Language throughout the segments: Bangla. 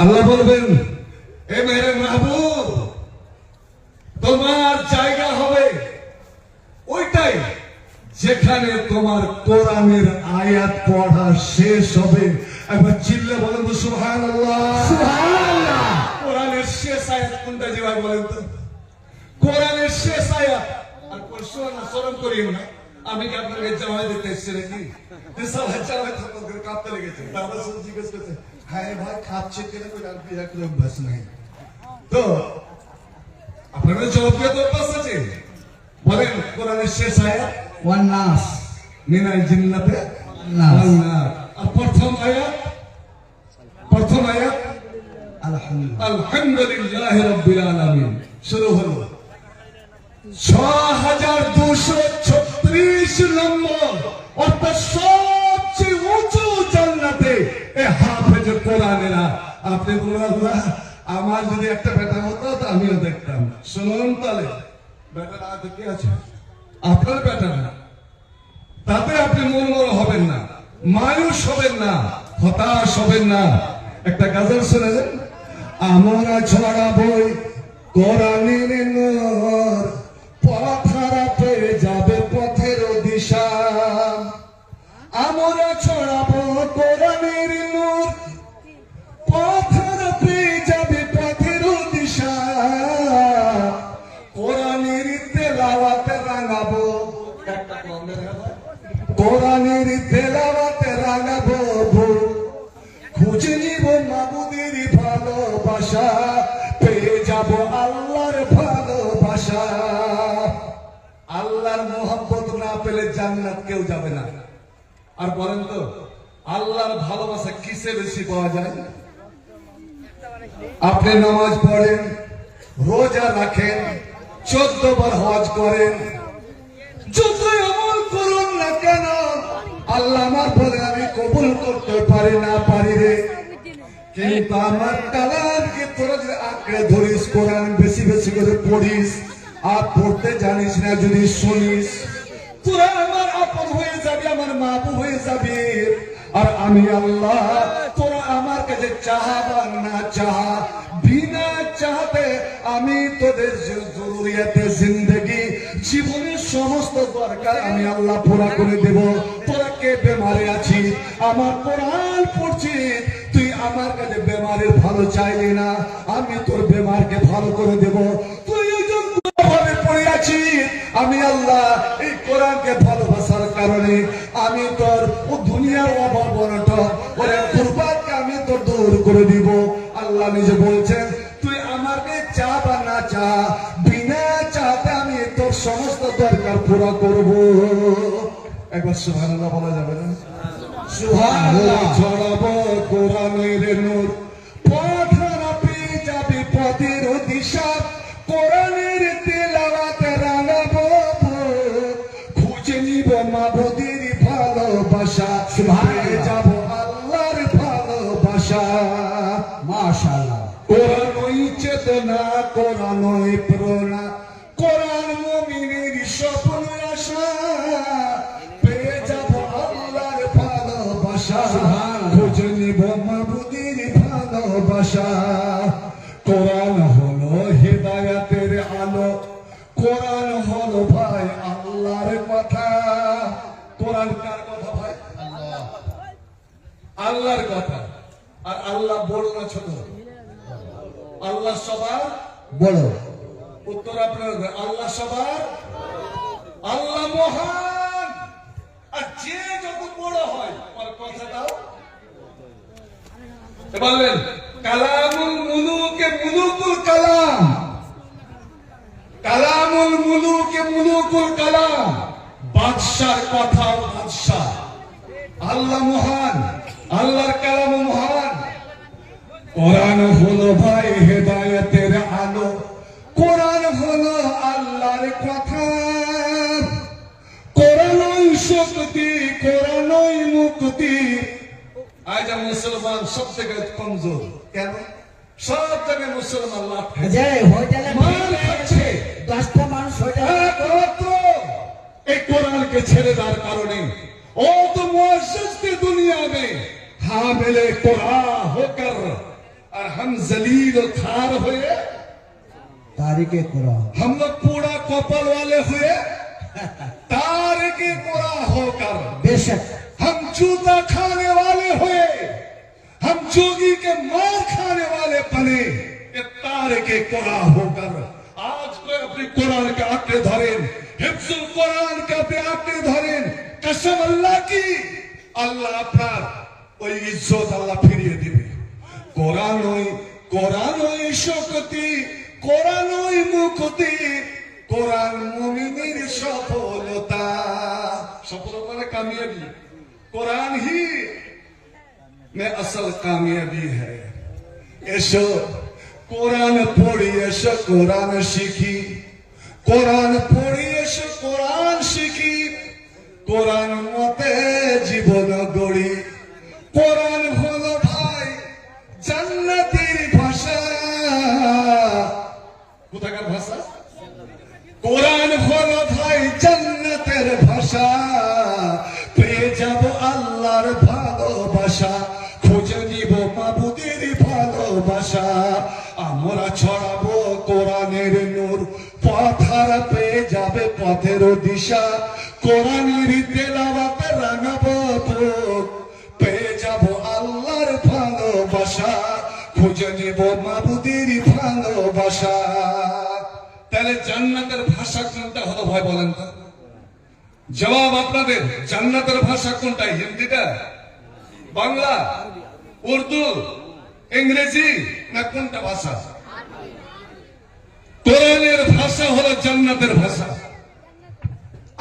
আল্লাহ বলবেন, এ মেরে মাহবুব, তোমার জায়গা হবে ওইটাই যেখানে তোমার কোরআনের আয়াত পড়া শেষ হবে। একবার চিল্লে বলেন তো সুবহানাল্লাহ। সুবহানাল্লাহ। কোরআনের শেষ আয়াত কোনটা যে ভাই বলেন তো? কোরআনের শেষ আয়াত। আর শরম করিও না, আমি কি আপনাকে জামাই দিতে এসেছি নাকি? জামাই থাকতে করে কাঁপতে লেগেছে। তারপর শুধু জিজ্ঞেস করছে, হ্যাঁ ভাই কাঁপছে কেন? আর বিরাট অভ্যাস নাই তো আপনাদের জবাব দিয়ে তো অভ্যাস আছে। বলেন কোরআনের শেষ আয়াত ওয়ান্নাস মিনাল জিন্নাতে ওয়ান নার। আর প্রথম আয়াত আলহামদুলিল্লাহ। আলহামদুলিল্লাহি রাব্বিল আলামিন। শুরু হলো ৬২৩৬ নম্বর, অর্থাৎ সবচেয়ে উঁচু জান্নাতে এ হাফেজ কোরআনেরা। আপনি বলুন, আল্লাহ আমার যদি একটা বেটা হতো তো আমিও দেখতাম। শুনুন তাহলে, বেটার আগে কি আছে? আপনার বেটা না, তাতে আপনি মনমরা হবেন না, মায়ুস হবেন না, হতাশ হবেন না। একটা গাজল শুনে যান। আমরা ছড়াবই কোরআনের নূর, পথ হারাতে যাবে পথের দিশা। আমরা ছড়াবো কোরআনের নূর, পথ হারাতে যাবে পথের দিশা। কোরআনের তেলাওয়াতে রাঙাবো, কোরআনের তেলাওয়াতে রাঙাবো বুক। খুঁজে নিব মাবুদের ভালোবাসা, পেয়ে যাব আল্লাহর ভালোবাসা। আল্লাহর মোহাব্বত না পেলে জান্নাত কেউ যাবে না। আর বলেন তো, আল্লাহর ভালোবাসা কিসে বেশি পাওয়া যায়? আপনি নামাজ পড়েন, রোজা রাখেন, 14 বার হজ করেন, যতই আমল করুন না কেন, আল্লাহ আমার বলে আমি কবুল করতে পারি না পারি রে। কিন্তু আমার কালামকে তোরা যদি আঁকড়ে ধরিস, কোরআন বেশি বেশি করে পড়িস, আর পড়তে জানিস না যদি শুনিস, তোরা আমার আপন হয়ে যাবি, আমার মাবু হয়ে যাবি। আর আমি আল্লাহ, তোরা আমার কাছে চাহা না চাহা, বিনা চাহতে আমি তোদের জরুরিয়াতে জিন্দেগি, জীবনের সমস্ত দরকার আমি আল্লাহ পুরা করে দেব। তোরা কে বেমারে আছিস, আমার কোরআন পড়ছিস, তুই আমার কাছে বেমারের ভালো চাইলি না, আমি তোর বেমারকে ভালো করে দেব। তুই ভাবে পড়ে আছিস, আমি আল্লাহ এই কোরআনকে ভালোবাসার কারণে আমি তোর ও দুনিয়ার অভাব অনটন ওরে কুরবানকে আমি তোর দূর করে দিব। আল্লাহ নিজে বলছেন, তুই আমাকে চা বা না চা, বিনা চাতে আমি তোর সমস্ত দরকার পুরো করব। একবার সুবহানাল্লাহ বলা যাবে না? সুবহানাল্লাহ। ছড়াবো কোরআনের নূর, পথ হারাতে যাবে পথের দিশা। কোরআনের তেলাওয়াতে রাঙাবো বুক, খুঁজে নিব মাবুদের ভালোবাসা, পেয়ে যাব আল্লাহর ভালোবাসা। মাশাআল্লাহ। কোরআনই চেতনা, কোরআনই প্রেরণা, কোরআন মুমিনের স্বপ্ন আশা, পেয়ে যাব আল্লাহর ভালোবাসা, খুঁজে নিব মাবুদের ভালোবাসা। কোরআন হলো হিদায়াতের আলো, কোরআন হলো ভাই আল্লাহর কথা। কোরআন কার কথা ভাই? আল্লাহর কথা। আর আল্লাহ বড় না ছোট? আল্লাহ সবার বড়। উত্তর আপনার, আল্লাহ সবার, আল্লাহ মহান। আর যে যত বড় হয় তার কথাটাও বলবেন। কালামুল মুলুকে মুলুকুল কালাম, কালামুল মুলুকে মুলুকুল কালাম, বাদশার কথা বাদশাহ। আল্লাহ মহান, আল্লাহর কালাম মহান। কোরআন হলো ভাই হেদায়েতের আলো, কোরআন হলো আল্লাহর কথা। কোরআনই শক্তি, কোরআনই মুক্তি। আজ মুসলমান সব থেকে কমজোর। কেন? সব জায়গায় মুসলমান লাভ যে হোটেলে মার খাচ্ছে, 10টা মানুষ হোটেলে একমাত্র এই কোরআনকে ছেড়ে দেওয়ার কারণে। ओ तो मुअज़्ज़ज़ की दुनिया में हामिले कुरान होकर और हम जलील और खार हुए, तारीखे कुरान। हम लोग पूरा कपल वाले हुए, तारीखे कुरान होकर बेशक हम जूता खाने वाले हुए, हम जोगी के मार खाने वाले बने, ये तारीखे कुरान होकर आज कोई अपनी कुरान के आंकड़े धरें, हिफ्जुल कुरान के अपने आंकड़े धरें, कसम अल्लाह की, আল্লাহ আপনার ওই ইজ্জত আল্লাহ ফিরিয়ে দিবে। কোরআনই শক্তি, কোরআনই মুক্তি, কোরআন মুমিনের সফলতা। সফলতা মানে কামিয়াবি, কোরআন ही में असल कामयाबी है। এসো কোরআন পড়ি, এসো কোরআন শিখি, কোরআন পড়ি, এসো কোরআন শিখি, কোরআন মতে জীবন গড়ি। কোরআন হলো ভাই জান্নাতের ভাষা। কোথাকার ভাষা? কোরআন হলো ভাই জান্নাতের ভাষা। পেয়ে যাব আল্লাহর ভালোবাসা, খুঁজে নিব মাবুদের ভালোবাসা। আমরা ছড়াবো কোরআনের নূর, পথ হারা পেয়ে যাবে পথের দিশা। কোরআনের তেলাওয়াতে রাঙাবো বুক, পেয়ে যাব আল্লাহর ভালোবাসা, খুঁজে নিব মাবুদের ভালোবাসা। তাহলে জান্নাতের ভাষা কোনটা হলো ভাই বলেন তো? জবাব আপনাদের, জান্নাতের ভাষা কোনটা? হিন্দিটা, বাংলা, উর্দু, ইংরেজি না কোনটা ভাষা? কোরআনের ভাষা হলো জান্নাতের ভাষা।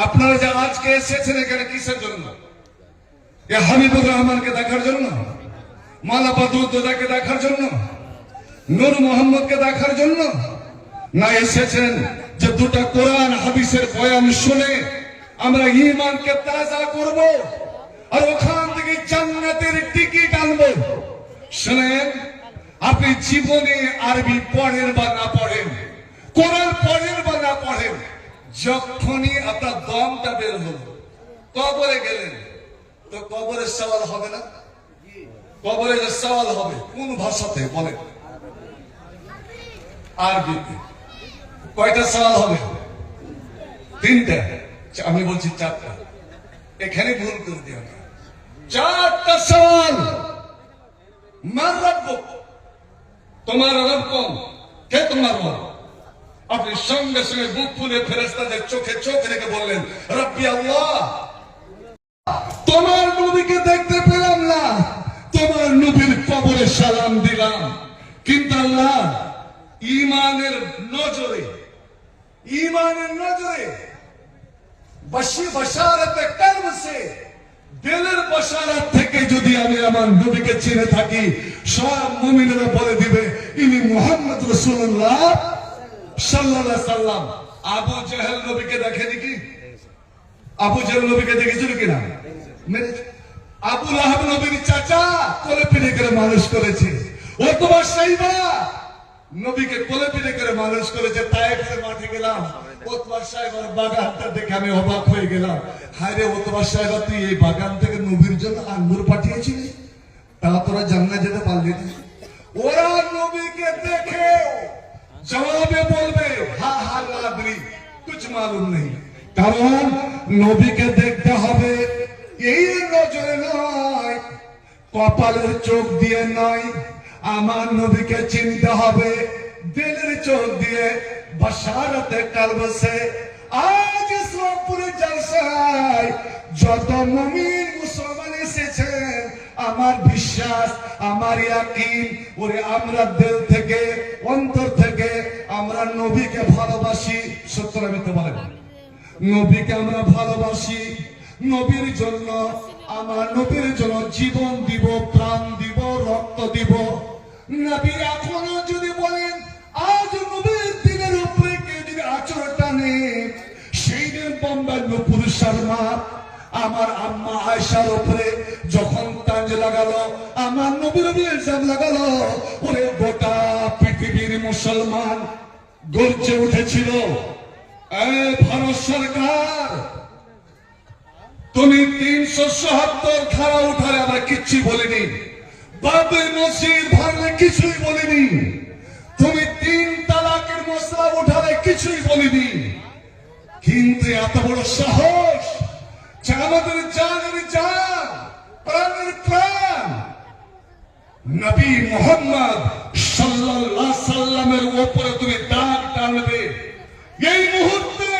আপনারা যে আজকে এসেছেন এখানে কিসের জন্য? এ হাবিবুর রহমানকে দেখার জন্য, মালা বদরুদ্দোজাকে দেখার জন্য, নূর মোহাম্মদকে দেখার জন্য? না, এসেছেন যে দুটো কোরআন হাদিসের বয়ান শুনে আমরা ঈমানকে তাজা করব আর ওখান থেকে জান্নাতের টিকিট আনবো। শুনেন, আপনি জীবনে আরবি পড়েন বা না পড়েন, কোরআন পড়েন বা না পড়েন, যখনই আপনার দমটা বের হলো, কবরে গেলেন, তো কবরের সওয়াল হবে না? কবরে যে সওয়াল হবে কোন ভাষাতে বলেন? আরবিতে। কয়টা সওয়াল হবে? তিনটা। আমি বলছি চারটা, এখানে ভুল করে দিও না। চারটা সওয়াল। মার রব্বুক, তোমার রব কোন? কে তোমার রব? আপনি সঙ্গে সঙ্গে বুক ফুলে ফেরেশতাদের চোখে চোখ রেখে বললেন রব্বি আল্লাহ। তোমার নবীকে দেখতে পেলাম না, তোমার নবীর কবরে সালাম দিলাম, কিন্তু আল্লাহ ঈমানের নজরে, ঈমানের নজরে বশারতে কলব সে, দিলের বশারত থেকে যদি আমি আমার নবীকে চিনে থাকি, সব মুমিনেরা বলে দিবে ইনি মুহাম্মদ রাসূলুল্লাহ সাল্লাল্লাহু আলাইহি সাল্লাম। আবু জাহেল নবীকে দেখেনি কি? আবু জাহেল নবীকে দেখেছিল কিনা? আবু লাহাব নবীর চাচা, কোলে পিঠে করে মানুষ করেছে। ওতবা সাইবা নবীকে কোলে পিঠে করে মানুষ করেছে। তায়েফের মাঠে গেলাম, ওতবা সাইবার বাগানটা দেখে আমি অবাক হয়ে গেলাম। হায় রে ওতবা সাইবা, তুই এই বাগান থেকে নবীর জন্য আঙ্গুর পাঠিয়েছিলি, তা তোরা জান্নাতে যেতে পারলি না। ওরা নবীকে দেখে জবাবে বলবে হা হা লাদরি, কুছ মালুম নেই। কারণ নবীকে দেখতে হবে এই নজরে নয়, কপালের চোখ দিয়ে নয়, আমার নবীকে চিনতে হবে দিলের চোখ দিয়ে, বশারতে কলব সে। আজ ইসলামপুরে জলসায় যত মুমিন মুসলমান এসেছেন, আমার বিশ্বাস, আমার ইয়াকিন, ওরে আমরা দিল থেকে, অন্তর থেকে আমরা নবীকে ভালোবাসি। সত্য না মিথ্যা বলেন? নবীকে আমরা ভালোবাসি। নবীর জন্য, আমার নবীর জন্য জীবন দিব, প্রাণ দিব, রক্ত দিব। নবী এখনো যদি বলেন, আজ নবীর দিনের উপরে কেউ যদি আচরণ টানে, সেই দিন বোম্বাই নূপুর শর্মা আমার আম্মা আয়েশার উপরে যখন তাঞ্জ লাগালো, আমার নবীর ইলজাম লাগালো, ওরে গোটা পৃথিবীর মুসলমান গর্জে উঠেছিল, ভারত সরকার তুমি 377 ধারা উঠালে আমরা কিচ্ছু বলিনি, বাবরি মসজিদ ভাঙলে কিছুই বলিনি, তুমি 3 তালাকের মশলা উঠালে কিছুই বলিনি, কিন্তু এত বড় সাহস যে আমাদের জানের জান, প্রাণের প্রাণ নবী মুহাম্মদ সাল্লাল্লাহু সাল্লামের উপরে তুমি দাগ টানবে। এই মুহূর্তে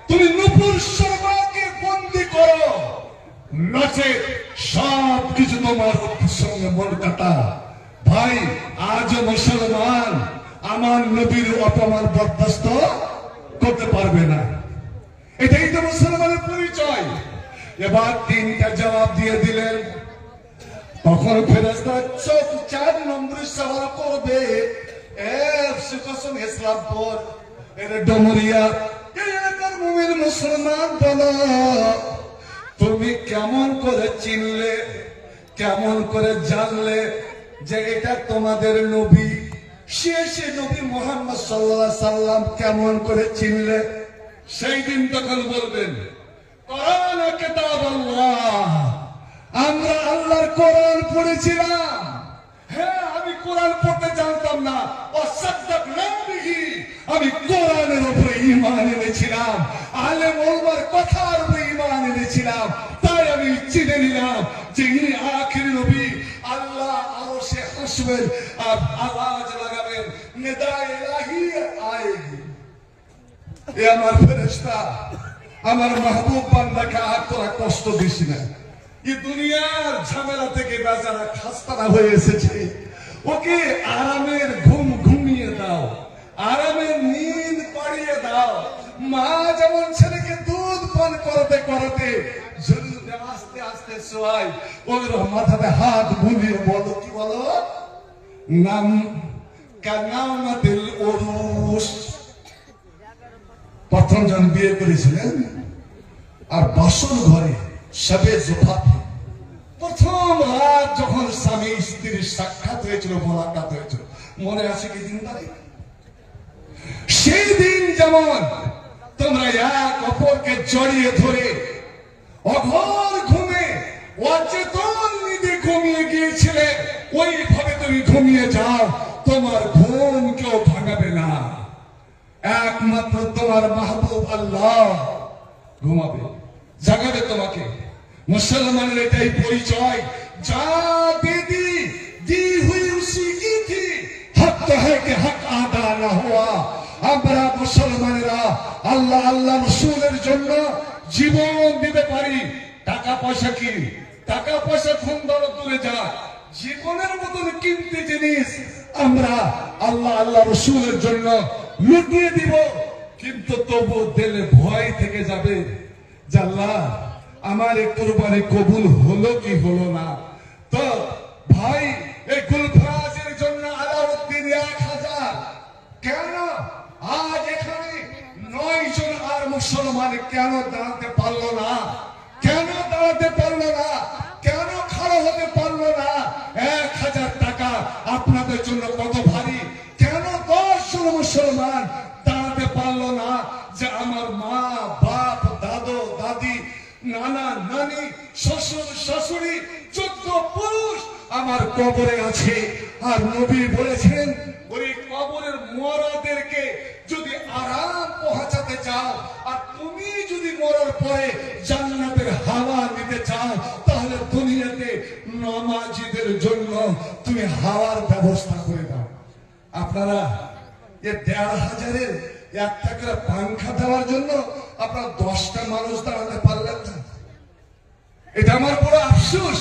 তুমি নূপুর শর্মাকে বন্দী করো, নচেত সব কিছু তোমার সঙ্গে মন কাটা। ভাই, আজ মুসলমান আমার নবীর অপমান বরদাস্ত করতে পারবে না। এটাই তো মুসলমানের পরিচয়। এবার 3টা জবাব দিয়ে দিলেন। তখন ফেরেশতা চোখ 4 নম্বরে সওয়াল করবে, কসম ইসলামপুর এর ডমরিয়া এলাকার মুমিন মুসলমান বলো, তুমি কেমন করে চিনলে, কেমন করে জানলে যে এটা তোমাদের নবী? সে নবী মুহাম্মদ সাল্লাল্লাহু আলাইহি সাল্লাম কেমন করে চিনলে? সেই দিন তখন বলবেন, কোরআন কিতাব আল্লাহ, আমরা আল্লাহর কোরআন পড়েছিলাম। হ্যাঁ, আমি কোরআন পড়তে জানতাম না, আমি কোরআনের উপরে ঈমান এনেছিলাম, আলেম ওলামার কথার উপরে ঈমান এনেছিলাম। তাই আমি চিনে নিলাম যে ইনি আখির নবী। আল্লাহ আরশে হাসবেন আর আওয়াজ লাগাবেন, নিদায়ে ইলাহি আয়েগি। এ আমার ফেরেশতা, আমার মাহবুব বান্দাকে আর তোরা কষ্ট দিস না। এই দুনিয়ার ঝামেলা থেকে বেচারা খাস্তানা হয়ে এসেছে, ওকে আরামের ঘুম ঘুমিয়ে দাও, আরামের নিদ পাড়িয়ে দাও। মা যেমন ছেলেকে দুধ পান করাতে করাতে জরুরি আস্তে আস্তে শোয়ায়, ওর মাথাতে হাত বুলিয়ে বলো, কি বলো? নাম কানামাতিল উরুস। প্রথম জন বিয়ে করেছিলেন আর বাসন ঘরে সবে জোফাত, প্রথম রাত যখন স্বামী স্ত্রীর সাক্ষাৎ হয়েছিল, মোলাকাত হয়েছিল, মনে আছে কি দিন তারিখ? সেই দিন যেমন তোমরা এক অপরকে জড়িয়ে ধরে অঘোর ঘুমে অচেতন নিদে ঘুমিয়ে গিয়েছিলে, ওইভাবে তুমি ঘুমিয়ে যাও, তোমার ঘুম কেউ ভাঙাবে না। একমাত্র তোমার মাহবুব আল্লাহ ঘুমাবে, জাগাবে তোমাকে। মুসলমানের এটাই পরিচয়, যা দিদি दी हुई उसी की थी, हक तो है कि हक आदा ना हुआ। আমরা মুসলমানেরা আল্লাহ আল্লাহ রাসূলের জন্য জীবন দিতে পারি। টাকা পয়সা কি? টাকা পয়সা খুন দূরে যা, জীবনের মতন কিনতে জিনিস আমরা আল্লাহ আল্লাহ রাসূলের জন্য লুটিয়ে দিব। কিন্তু তবু দিলে ভয় থেকে যাবে যে আল্লাহ আমার এই কুরবানি কবুল হলো কি হলো না। তো ভাই, এই গুলফরাজের জন্য আলাউদ্দিন 1000, কেন আজ এখানে 9 জন আর মুসলমান কেন দাঁড়াতে পারলো না? কেন দাঁড়াতে পারলো না? কেন খাড়া হতে পারলো না? 1000 টাকা আপনাদের জন্য কত ভারী? কেন 10 জন মুসলমান দাঁড়াতে পারলো না যে আমার মা, বাপ, দাদু, দাদি, নানা, নানি, শ্বশুর, শাশুড়ি, 14 পুরুষ আমার কবরে আছে। আর নবী বলেছেন, ওই কবরের মরাদেরকে যদি আরাম পৌঁছাতে চাও, আর তুমি যদি মরার পরে জান্নাতের হাওয়া নিতে চাও, তাহলে দুনিয়াতে নামাজীদের জন্য তুমি হাওয়ার ব্যবস্থা করে দাও। আপনারা এই 1500-এর 1 টাকার পাংখা দেওয়ার জন্য আপনারা 10টা মানুষ দাঁড়াতে পারলেন না। এটা আমার বড় আফসোস।